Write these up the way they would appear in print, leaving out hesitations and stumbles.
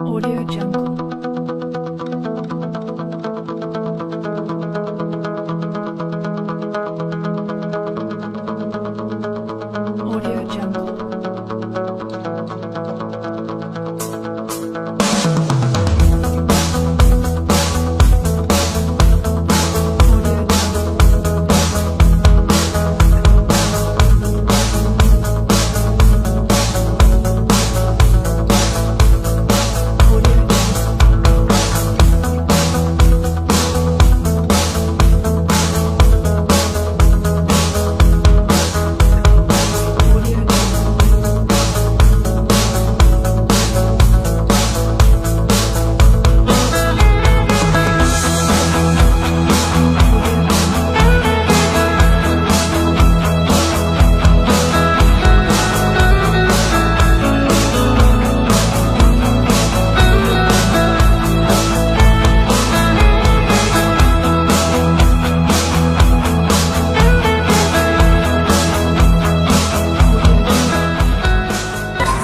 Audio Jungle. Audio Jungle. Audio Jungle. Audio Jungle. Audio Jungle.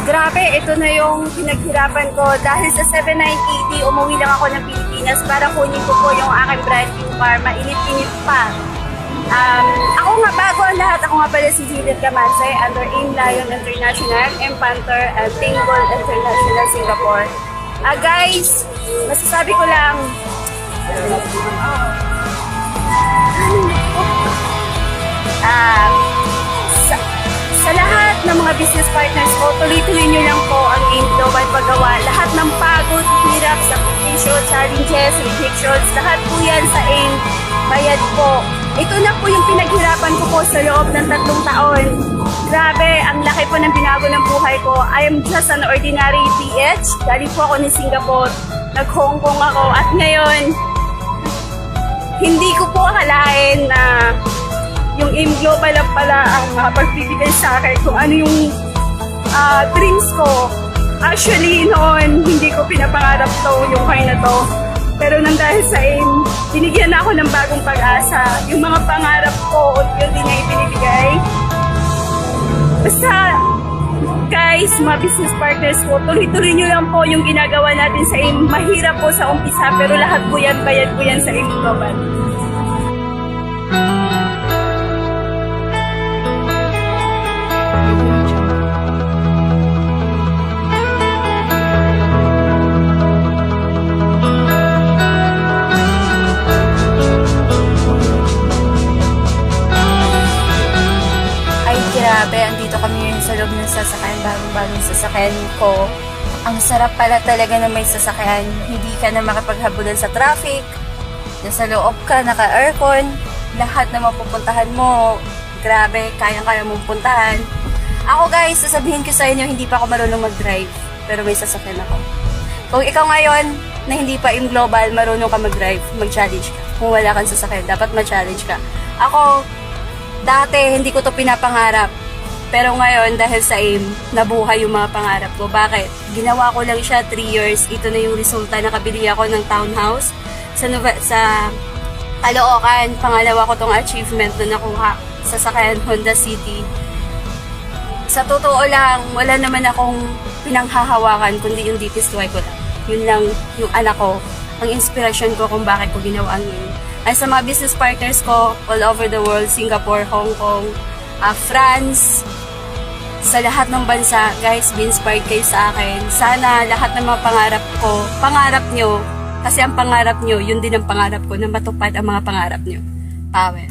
Grabe, ito na yung pinaghirapan ko. Dahil sa 7980, umuwi lang ako ng Pilipinas para kunin ko po yung aking brand new car. Mainit-init pa. Ako nga, bago ang lahat, ako nga pala si Juliet Camansay under AIM Lion International, M Panther, and Tingle International Singapore. Guys, masasabi ko lang, sa lahat ng mga business partners ko, tuloy-tuloy nyo lang po ang AIM Global paggawa. Lahat ng pagod, hirap, sacrifice, challenges, rejections, lahat po yan sa AIM. Bayad po. Ito na po yung pinaghirapan ko po sa loob ng 3 taon. Grabe, ang laki po ng binago ng buhay ko. I am just an ordinary PH. Galing po ako ng Singapore. Nag-Hong Kong ako. At ngayon, hindi ko po akalain na yung AIM Global lang pala ang makapagbibigay sa akin kung ano yung dreams ko. Actually, noon, hindi ko pinapangarap to, yung car na to. Pero nang dahil sa AIM, binigyan na ako ng bagong pag-asa. Yung mga pangarap ko, yun din niya ibinibigay. Basta, guys, mga business partners ko, tuloy-tuloy nyo lang po yung ginagawa natin sa AIM. Mahirap po sa umpisa, pero lahat po yan, bayad po yan sa AIM Global. Audio Jungle. Ay, grabe. Andito kami ngayon sa loob ng sasakyan. Bagong-bagong sasakyan ko. Ang sarap pala talaga na may sasakyan. Hindi ka na makapaghabulan sa traffic. Nasa loob ka, naka-aircon. Lahat na mapupuntahan mo. Grabe, kayang-kaya mong puntahan. Ako guys, sasabihin ko sa inyo, hindi pa ako marunong mag-drive. Pero may sasakyan ako. Kung ikaw ngayon, na hindi pa AIM Global, marunong ka mag-drive, mag-challenge ka. Kung wala kang sasakyan, dapat mag-challenge ka. Ako, dati, hindi ko to pinapangarap. Pero ngayon, dahil sa AIM, nabuhay yung mga pangarap ko. Bakit? Ginawa ko lang siya 3 years. Ito na yung resulta. Nakabili ako ng townhouse sa Caloocan. Pangalawa ko tong achievement na nakuha sa sasakyan Honda City. Sa totoo lang, wala naman akong pinanghahawakan kundi yung deepest why ko lang. Yun lang yung anak ko, ang inspirasyon ko kung bakit ko ginawa ang yun. Ay sa mga business partners ko all over the world, Singapore, Hong Kong, France, sa lahat ng bansa, guys, be inspired kayo sa akin. Sana lahat ng mga pangarap ko, pangarap nyo, kasi ang pangarap nyo, yun din ang pangarap ko, na matupad ang mga pangarap nyo. Power.